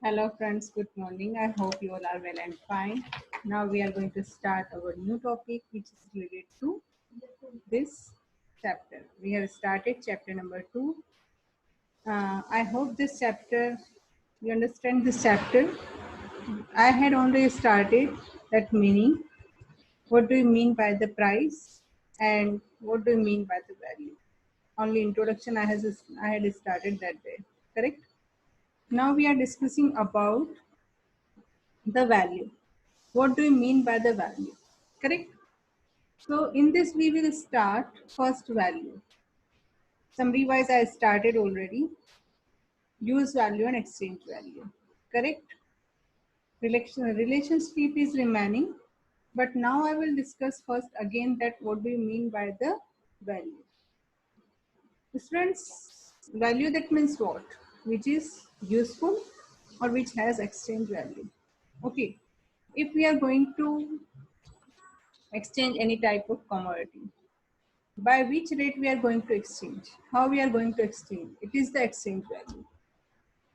Hello friends, good morning. I hope you all are well and fine. Now we are going to start our new topic which is related to this chapter. We have started chapter number 2. I hope this chapter, you understand this chapter. I had already started that meaning. What do you mean by the price and what do you mean by the value? Only introduction I had started that day, correct? Now we are discussing about the value. What do you mean by the value? Correct? So in this we will start first value. Summary wise I started already. Use value and exchange value. Correct? Relationship is remaining. But now I will discuss first again that what do you mean by the value. Students, value that means what? Which is useful or which has exchange value. Okay. If we are going to exchange any type of commodity, by which rate we are going to exchange, how we are going to exchange, it is the exchange value.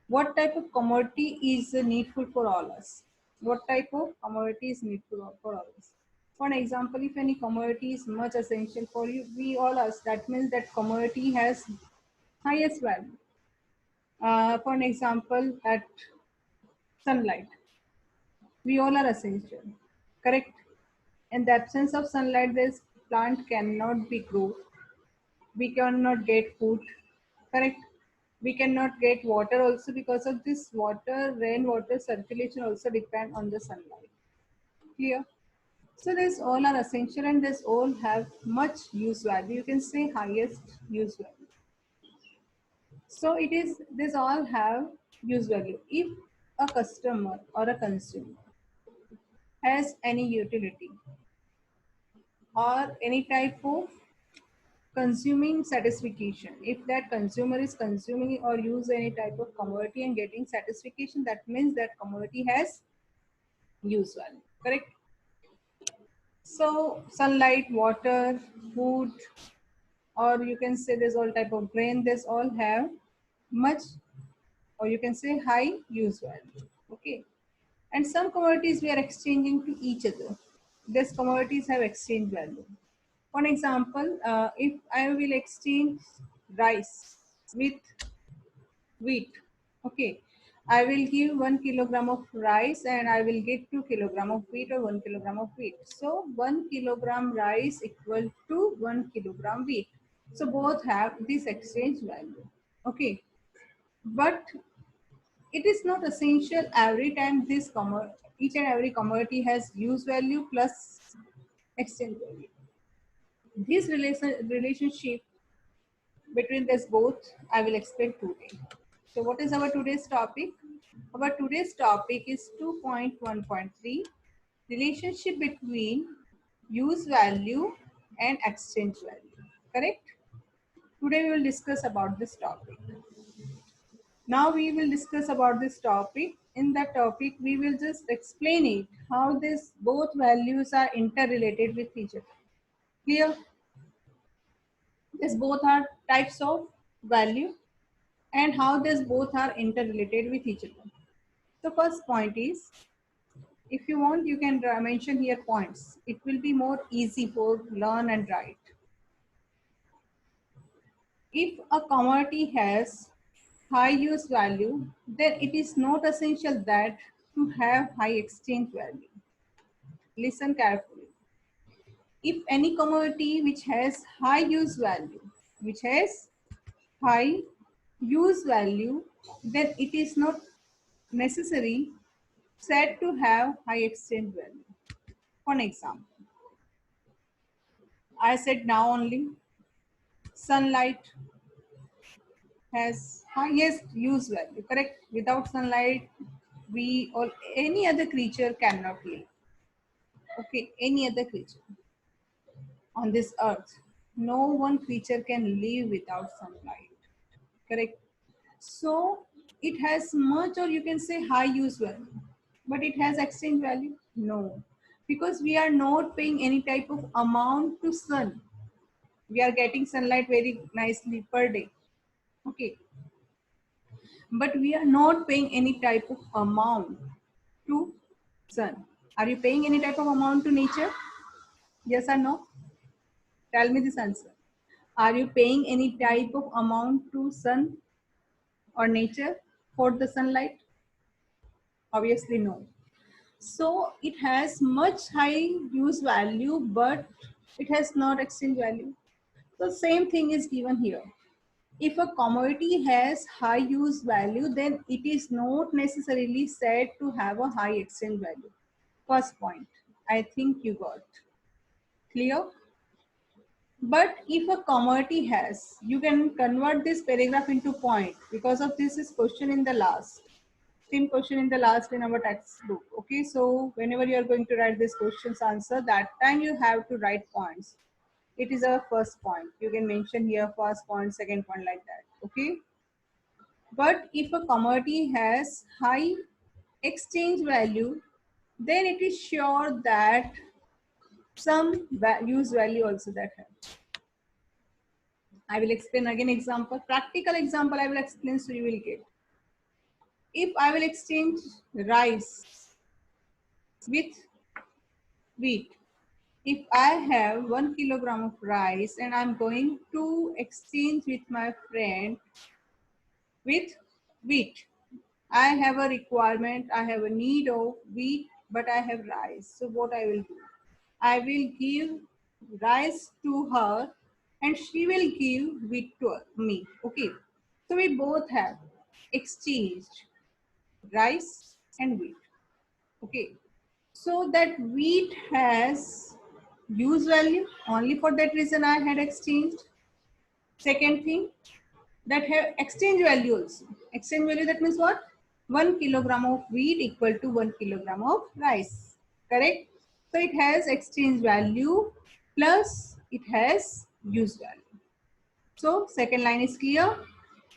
What type of commodity is needful for all us, what type of commodity is needful for all us. For example, if any commodity is much essential for you, we all us, that means that commodity has highest value. For an example, at sunlight, we all are essential, correct? In the absence of sunlight, this plant cannot be grown. We cannot get food, correct? We cannot get water also because of this water, rainwater circulation also depend on the sunlight. Clear? So this all are essential and this all have much use value. You can say highest use value. So it is, this all have use value. If a customer or a consumer has any utility or any type of consuming satisfaction, if that consumer is consuming or use any type of commodity and getting satisfaction, that means that commodity has use value, correct? So sunlight, water, food, or you can say there's all type of grain, this all have much, or you can say high use value. Okay. And some commodities we are exchanging to each other, these commodities have exchange value. For example, if I will exchange rice with wheat, okay, I will give 1 kilogram of rice and I will get 2 kilogram of wheat or 1 kilogram of wheat. So 1 kilogram rice equal to 1 kilogram wheat. So both have this exchange value. Okay, but it is not essential every time this each and every commodity has use value plus exchange value. This relationship between this both I will explain today. So what is our today's topic? Our today's topic is 2.1.3, relationship between use value and exchange value. Correct? Today we will discuss about this topic. Now we will discuss about this topic. In that topic, we will just explain it, how this both values are interrelated with each other. Clear? These both are types of value and how these both are interrelated with each other. The first point is, if you want, you can mention here points. It will be more easy for learn and write. If a commodity has high use value, then it is not essential that to have high exchange value. Listen carefully. If any commodity which has high use value, which has high use value, then it is not necessary said to have high exchange value. For an example, I said now only sunlight has highest use value, correct? Without sunlight, we or any other creature cannot live. Okay, any other creature on this earth. No one creature can live without sunlight, correct? So it has much, or you can say high use value, but it has exchange value? No, because we are not paying any type of amount to sun. We are getting sunlight very nicely per day. Okay, but we are not paying any type of amount to sun. Are you paying any type of amount to nature? Yes or no? Tell me this answer. Are you paying any type of amount to sun or nature for the sunlight? Obviously no. So it has much high use value, but it has not exchange value. So same thing is given here. If a commodity has high use value, then it is not necessarily said to have a high exchange value. First point, I think you got clear. But if a commodity has, you can convert this paragraph into point, because of this is question in the last. Same question in the last in our textbook. Okay, so whenever you are going to write this question's answer, that time you have to write points. It is a first point. You can mention here first point, second point, like that. Okay. But if a commodity has high exchange value, then it is sure that some use value also that have. I will explain again example, practical example I will explain so you will get. If I will exchange rice with wheat, if I have 1 kilogram of rice and I'm going to exchange with my friend with wheat, I have a requirement, I have a need of wheat, but I have rice. So what I will do? I will give rice to her and she will give wheat to me. Okay. So we both have exchanged rice and wheat. Okay. So that wheat has use value. Only for that reason I had exchanged. Second thing, that have exchange value also. Exchange value, that means what? 1 kilogram of wheat equal to 1 kilogram of rice. Correct? So it has exchange value plus it has use value. So second line is clear.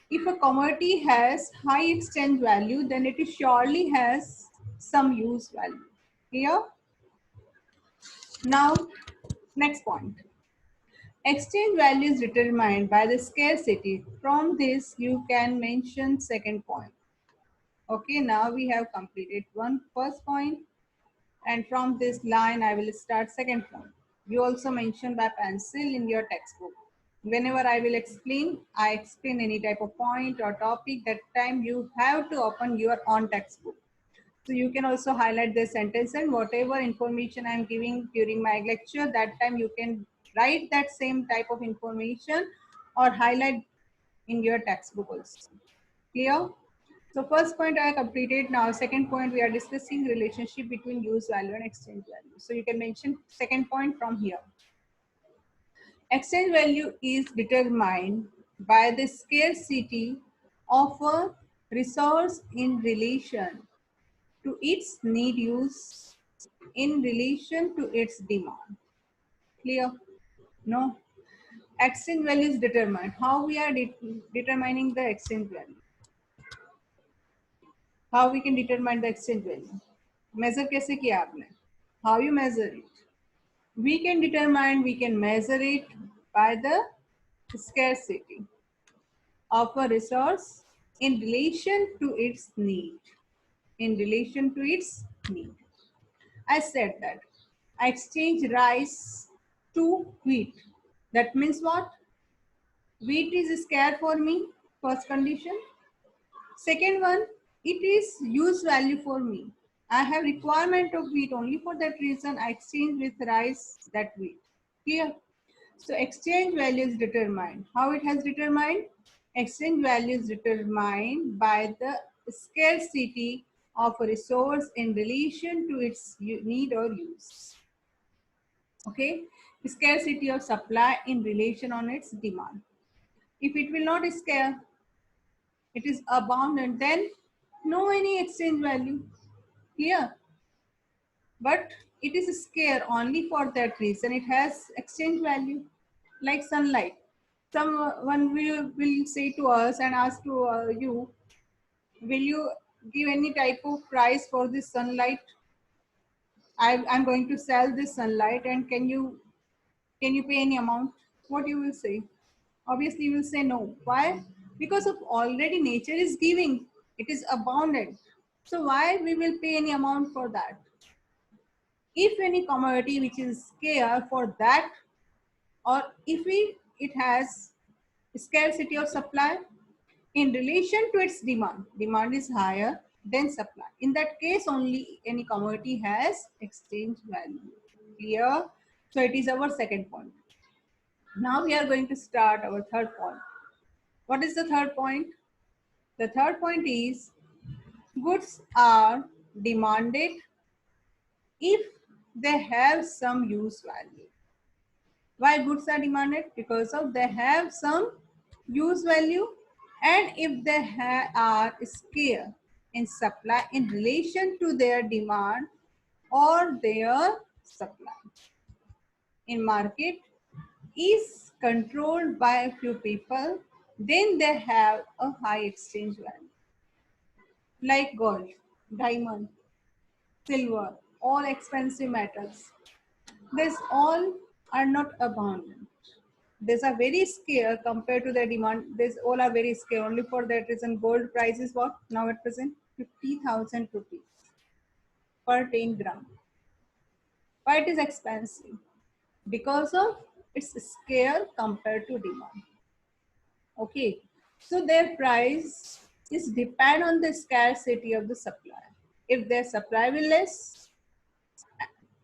If a commodity has high exchange value, then it is surely has some use value. Clear? Now, next point. Exchange value is determined by the scarcity. From this, you can mention second point. Okay, now we have completed one first point, and from this line, I will start second point. You also mention by pencil in your textbook. Whenever I will explain, I explain any type of point or topic, that time you have to open your own textbook. So you can also highlight the sentence, and whatever information I'm giving during my lecture, that time you can write that same type of information or highlight in your textbook also. Clear? So first point I completed. Now second point, we are discussing relationship between use value and exchange value. So you can mention second point from here. Exchange value is determined by the scarcity of a resource in relation to its need use in relation to its demand. Clear? No? Exchange value is determined. How we are determining the exchange value? How we can determine the exchange value? Measure कैसे किया आपने? How you measure it? We can determine, we can measure it by the scarcity of a resource in relation to its need. In relation to its need. I said that I exchange rice to wheat. That means what? Wheat is scarce for me, first condition. Second one, it is use value for me. I have requirement of wheat, only for that reason I exchange with rice that wheat. Clear? So exchange value is determined. How it has determined? Exchange value is determined by the scarcity of a resource in relation to its need or use. Okay, scarcity of supply in relation on its demand. If it will not scale, it is abundant, then no any exchange value. Clear? But it is scarce only for that reason it has exchange value. Like sunlight, someone will say to us and ask to you, will you give any type of price for this sunlight? I'm going to sell this sunlight, and can you pay any amount? What you will say? Obviously you will say no. Why? because of already nature is giving, it is abundant. So why we will pay any amount for that? If any commodity which is scarce for that, or if it has scarcity of supply in relation to its demand, demand is higher than supply. In that case only any commodity has exchange value. Clear? So it is our second point. Now we are going to start our third point. What is the third point? The third point is goods are demanded if they have some use value. Why goods are demanded? Because of they have some use value, and if they are scarce in supply in relation to their demand or their supply. In market is controlled by a few people, then they have a high exchange value. Like gold, diamond, silver, all expensive metals. These all are not abundant. These are very scarce compared to their demand. These all are very scarce. Only for that reason, gold price is what now at present 50,000 rupees per 10 gram. Why it is expensive? Because of its scale compared to demand. Okay, so their price is depend on the scarcity of the supply. If their supply will less,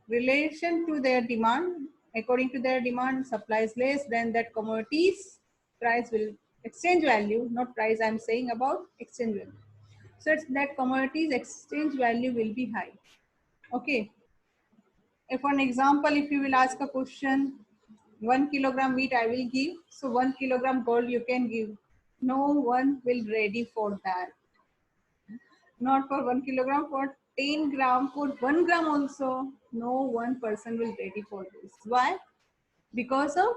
relation to their demand, according to their demand, supply is less, then that commodities price will exchange value, not price. I'm saying about exchange value. So it's that commodities exchange value will be high. Okay. If for an example, if you will ask a question, 1 kilogram wheat I will give, so 1 kilogram gold you can give. No one will ready for that. Not for 1 kilogram, for 10 gram, for 1 gram also. No one person will ready for this. Why? Because of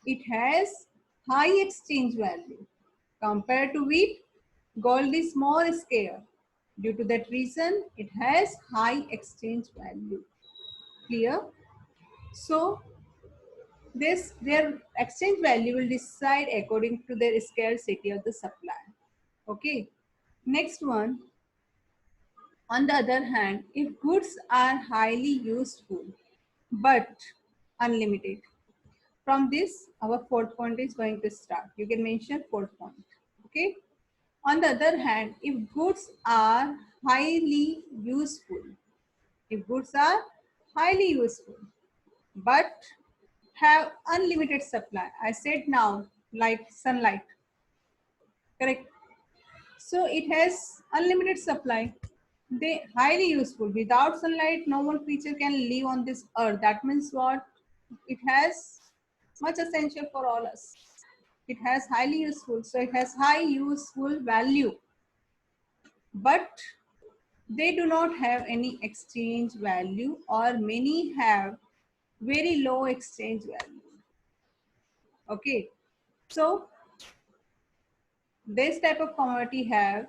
it has high exchange value. Compared to wheat, gold is more scarce. Due to that reason, it has high exchange value. Clear? So their exchange value will decide according to their scarcity of the supply. Okay. Next one. On the other hand, if goods are highly useful but unlimited, from this our fourth point is going to start. You can mention fourth point. Okay. On the other hand, if goods are highly useful, if goods are highly useful but have unlimited supply. I said now, like sunlight, correct? So it has unlimited supply. They highly useful. Without sunlight, no one creature can live on this earth. That means what? It has much essential for all us. It has highly useful. So it has high useful value. But they do not have any exchange value, or many have very low exchange value. Okay. So this type of commodity have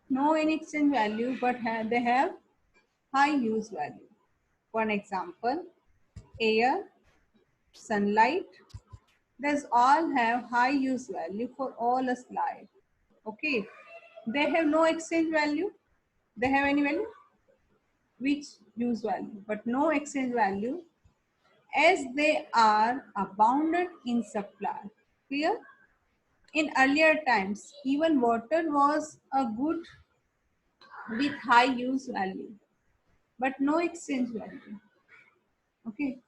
no any exchange value, but they have high use value. For an example, air, sunlight, these all have high use value for all us life. Okay, they have no exchange value. They have any value? Which use value, but no exchange value, as they are abundant in supply. Clear? In earlier times, even water was a good with high use value, but no exchange value. Okay.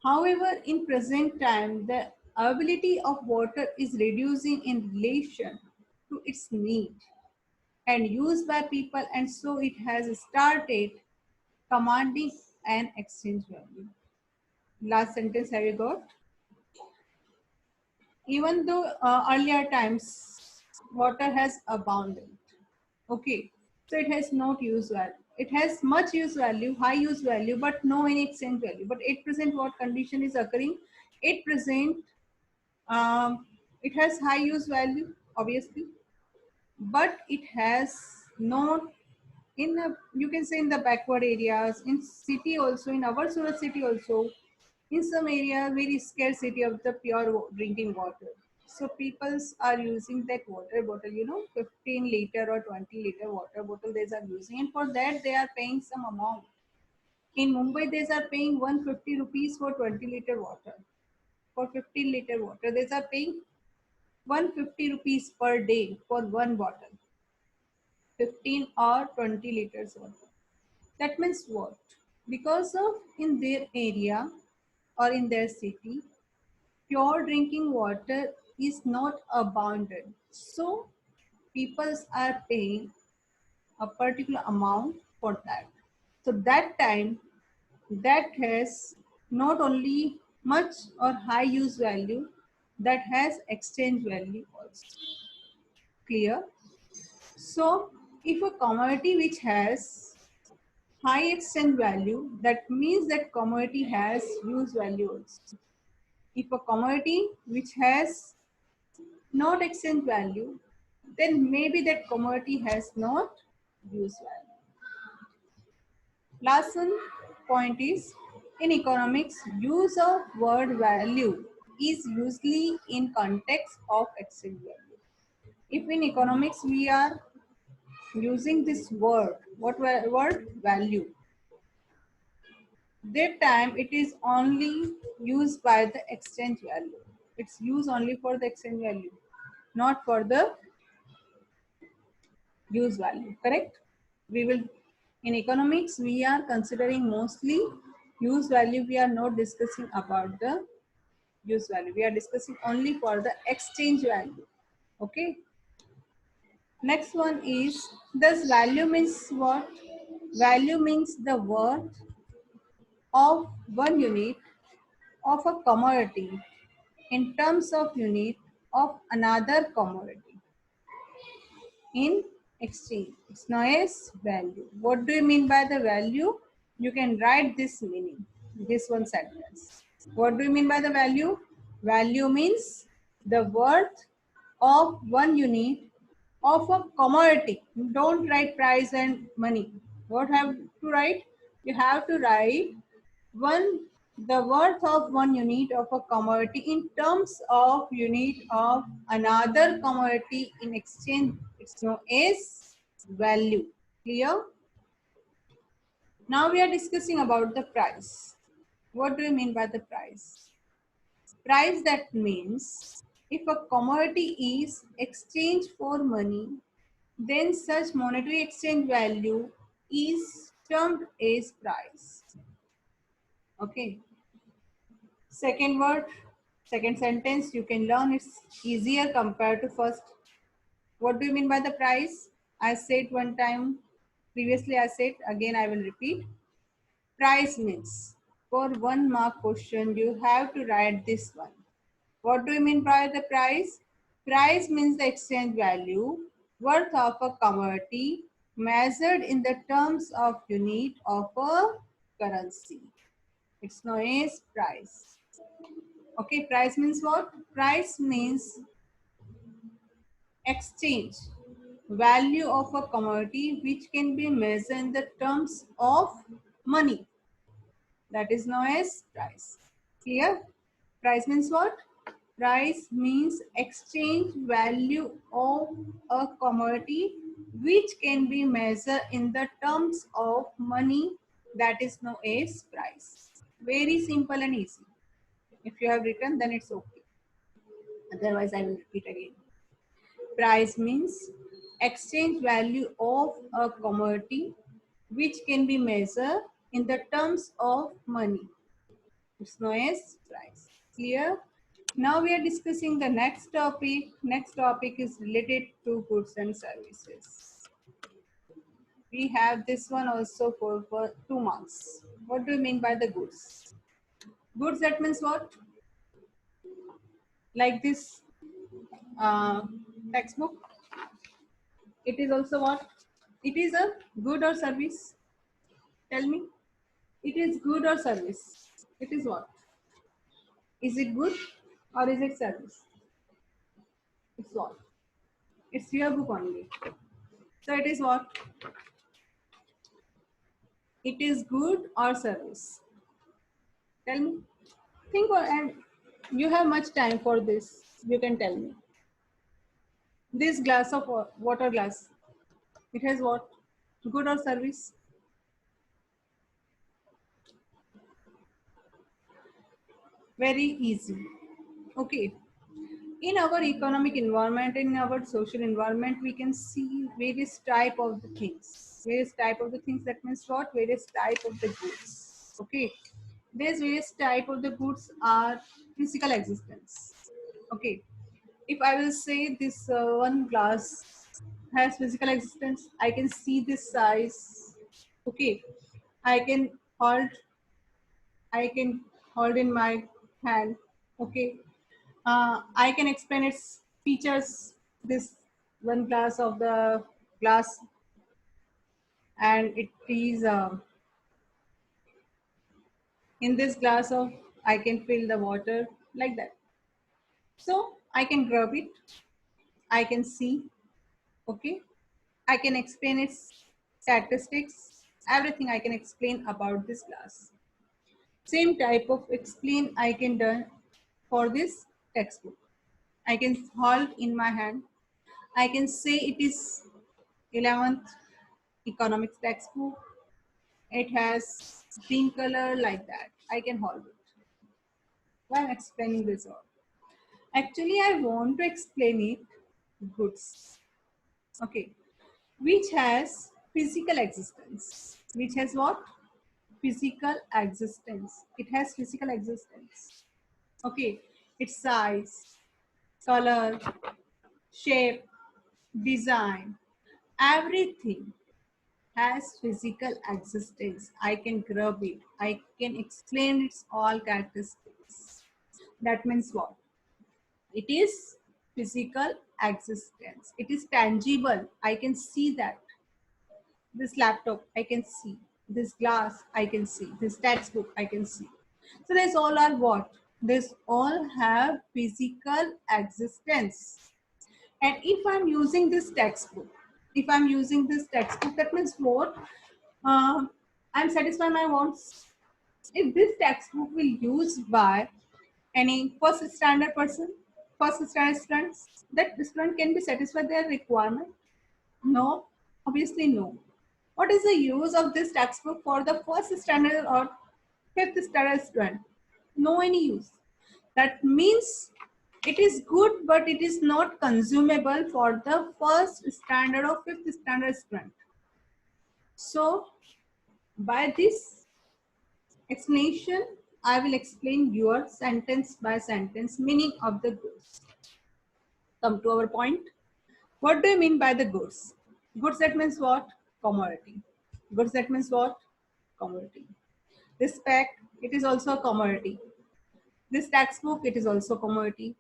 However, in present time, the availability of water is reducing in relation to its need and used by people, and so it has started commanding an exchange value. Last sentence have you got? Even though earlier times water has abounded, okay, so it has not use value. It has much use value, high use value, but no any exchange value. But at present, what condition is occurring? At present, it has high use value, obviously, but it has not in the, you can say in the backward areas, in city also, in our Surat city also, in some area very scarcity of the pure drinking water. So peoples are using that water bottle, 15 liter or 20 liter water bottle they are using, and for that they are paying some amount. In Mumbai, they are paying 150 rupees for 20-liter water. For 15-liter water, they are paying 150 rupees per day for one bottle, 15 or 20 liters water. That means what? Because of in their area or in their city, pure drinking water is not abounded. So people are paying a particular amount for that. So that time that has not only much or high use value, that has exchange value also. Clear? So if a commodity which has high exchange value, that means that commodity has use value also. If a commodity which has not exchange value, then maybe that commodity has not use value. Last one point is, in economics, use of word value is usually in context of exchange value. If in economics we are using this word, what word? Value. That time it is only used by the exchange value. It's used only for the exchange value, not for the use value, correct? We will, in economics, we are considering mostly use value. We are not discussing about the use value. We are discussing only for the exchange value. Okay. Next one is, does value means what? Value means the worth of one unit of a commodity in terms of unit of another commodity in exchange. It's known as value. What do you mean by the value? You can write this meaning, this one sentence. What do you mean by the value? Value means the worth of one unit of a commodity. Don't write price and money. What have to write? You have to write one the worth of one unit of a commodity in terms of unit of another commodity in exchange. It's known as value. Clear? Now we are discussing about the price. What do you mean by the price? Price, that means if a commodity is exchanged for money, then such monetary exchange value is termed as price. Okay. Second word, second sentence, you can learn it's easier compared to first. What do you mean by the price? I said one time, previously I said, again I will repeat. Price means, for 1 mark question, you have to write this one. What do you mean by the price? Price means the exchange value, worth of a commodity measured in the terms of unit of a currency. It's known as price. Okay, price means what? Price means exchange value of a commodity which can be measured in the terms of money. That is known as price. Clear? Price means what? Price means exchange value of a commodity which can be measured in the terms of money. That is known as price. Very simple and easy. If you have written, then it's okay. Otherwise, I will repeat again. Price means exchange value of a commodity which can be measured in the terms of money. It's known as price. Clear? Now we are discussing the next topic. Next topic is related to goods and services. We have this one also for 2 marks. What do you mean by the goods? Goods, that means what? Like this uh, textbook. It is also what? It is a good or service? Tell me. It is good or service? It is what? Is it good or is it service? It's what? It's your book only. So it is what? It is good or service? Tell me. Think and You have much time for this. You can tell me. This glass of water glass, it has what? Good or service? Very easy. Okay. In our economic environment, in our social environment, we can see various type of the things. Various type of the things, that means what? Various type of the goods. Okay. These various type of the goods are physical existence. Okay. If I will say this one glass has physical existence, I can see this size. Okay. I can hold, I can hold in my hand. Okay. I can explain its features. This one glass of the glass, and it is in this glass of, I can fill the water like that. So I can grab it. I can see. Okay. I can explain its statistics. Everything I can explain about this glass. Same type of explain I can do for this textbook. I can hold in my hand. I can say it is 11th economics textbook. It has green color like that. I can hold it while explaining this all. Actually, I want to explain it goods. Okay. Which has physical existence. Which has what? Physical existence. It has physical existence. Okay. Its size, color, shape, design, everything has physical existence. I can grab it. I can explain its all characteristics. That means what? It is physical existence. It is tangible. I can see that. This laptop, I can see. This glass, I can see. This textbook, I can see. So these all are what? These all have physical existence. And if I'm using this textbook, if I'm using this textbook, that means what? I'm satisfying my wants. If this textbook will used by any first standard person, first standard students, that student can be satisfied their requirement? No, obviously no. What is the use of this textbook for the first standard or fifth standard student? No any use. That means it is good, but it is not consumable for the first standard or fifth standard student. So by this explanation, I will explain your sentence by sentence meaning of the goods. Come to our point. What do you mean by the goods? Goods, that means what? Commodity. Goods, that means what? Commodity. This pack, it is also a commodity. This textbook, it is also commodity.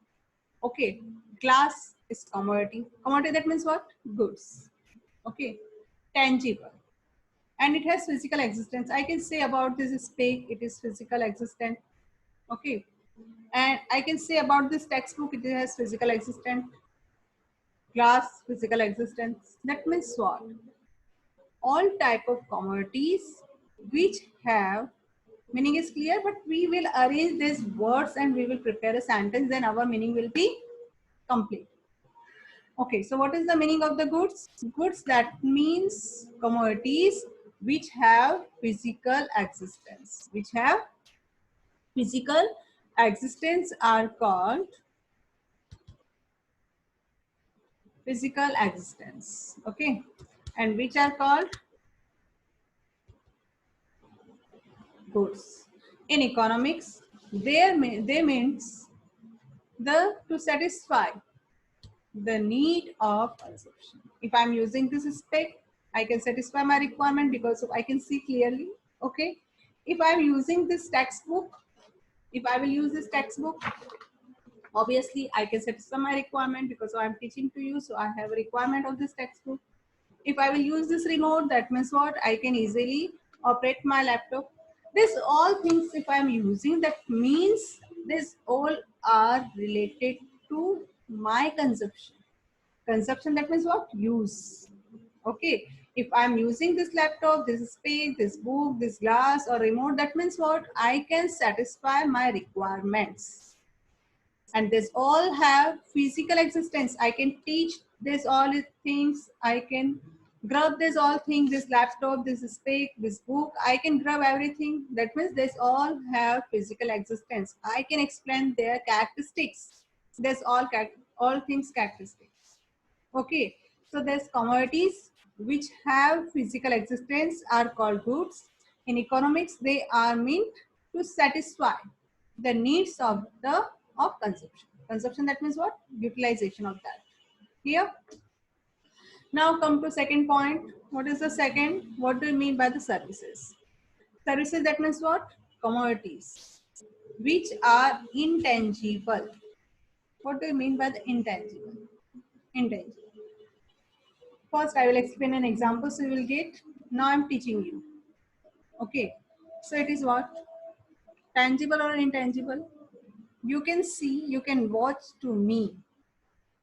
Okay. Glass is commodity. Commodity, that means what? Goods. Okay. Tangible. And it has physical existence. I can say about this spec, it is physical existent. Okay. And I can say about this textbook, it has physical existence. Glass, physical existence. That means what? All type of commodities which have meaning is clear, but we will arrange these words and we will prepare a sentence, then our meaning will be complete. Okay, so what is the meaning of the goods? Goods, that means commodities which have physical existence. Which have physical existence are called physical existence. Okay, and which are called goods. In economics, they means the to satisfy the need of consumption. If I'm using this spec, I can satisfy my requirement because I can see clearly. Okay. If I'm using this textbook, if I will use this textbook, obviously I can satisfy my requirement because I'm teaching to you. So I have a requirement of this textbook. If I will use this remote, that means what? I can easily operate my laptop. This all things, if I'm using, that means this all are related to my consumption. Consumption, that means what? Use. Okay. If I'm using this laptop, this space, this book, this glass or remote, that means what? I can satisfy my requirements. and this all have physical existence. I can teach this all things. I can grab this all things, this laptop, this speak, this book. I can grab everything. That means this all have physical existence. I can explain their characteristics. This all things characteristics. Okay, so there's commodities which have physical existence are called goods. In economics, they are meant to satisfy the needs of the of consumption. Consumption, that means what? Utilization of that. Clear? Now come to second point. What is the second? What do you mean by the services? Services, that means what? Commodities which are intangible. What do you mean by the intangible? Intangible. First, I will explain an example so you will get. Now I'm teaching you. Okay. So it is what? Tangible or intangible? You can see, you can watch to me.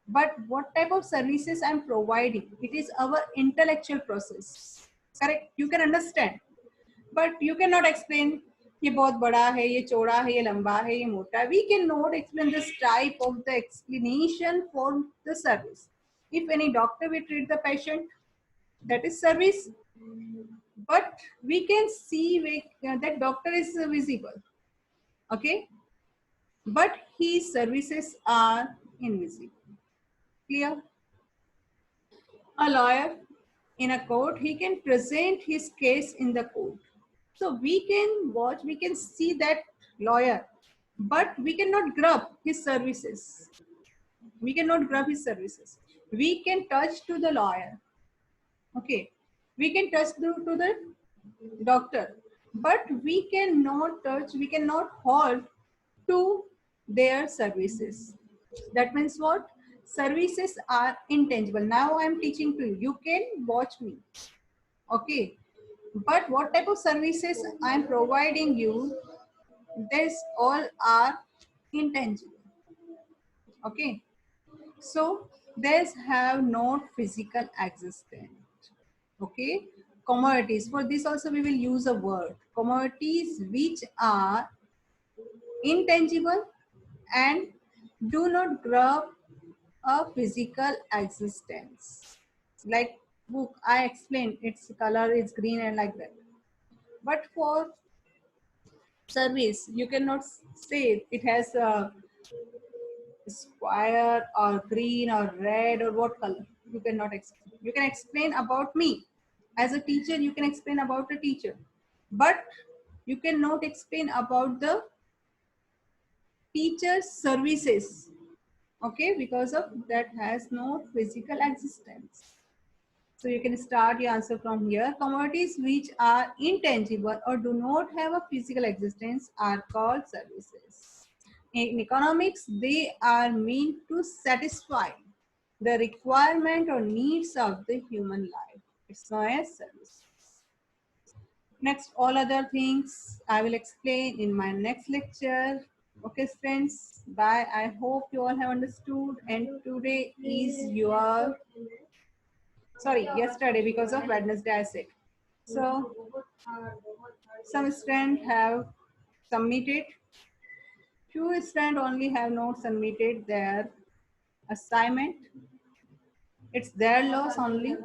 But what type of services I'm providing? It is our intellectual process. Correct? You can understand. But you cannot explain ये बहुत बड़ा है, ये चौड़ा है, ये लंबा है, ये मोटा. We cannot explain this type of the explanation for the service. If any doctor will treat the patient, that is service, but we can see that doctor is visible, okay, but his services are invisible. Clear? A lawyer in a court, he can present his case in the court, so we can watch, we can see that lawyer, but we cannot grab his services. We cannot grab his services. We can touch to the lawyer, okay, we can touch to the doctor, but we cannot touch, we cannot hold to their services. That means what? Services are intangible. Now I am teaching to you. You can watch me, okay, but what type of services I am providing you, these all are intangible, okay. So these have not physical existence, okay. Commodities, for this also we will use a word, commodities which are intangible and do not grab a physical existence. Like book, I explained its color is green and like that. But for service, you cannot say it has a square or green or red or what color. You cannot explain. You can explain about me. As a teacher, you can explain about a teacher. But you cannot explain about the teacher's services, okay, because of that has no physical existence. So you can start your answer from here. Commodities which are intangible or do not have a physical existence are called services. In economics, they are meant to satisfy the requirement or needs of the human life. It's known as service. Next, all other things I will explain in my next lecture. Okay, friends, bye. I hope you all have understood. And today is your, sorry, yesterday because of Wednesday I said. So, some students have submitted. Few students only have not submitted their assignment. It's their loss only.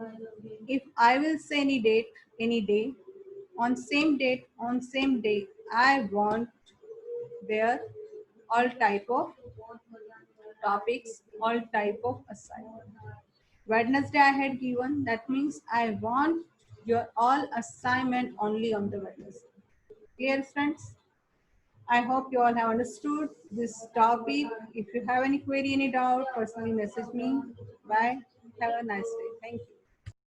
If I will say any date, any day, on same date, on same day, I want their all type of topics, all type of assignment. Wednesday I had given, that means I want your all assignment only on the Wednesday. Clear, friends? I hope you all have understood this topic. If you have any query, any doubt, personally message me. Bye. Have a nice day. Thank you.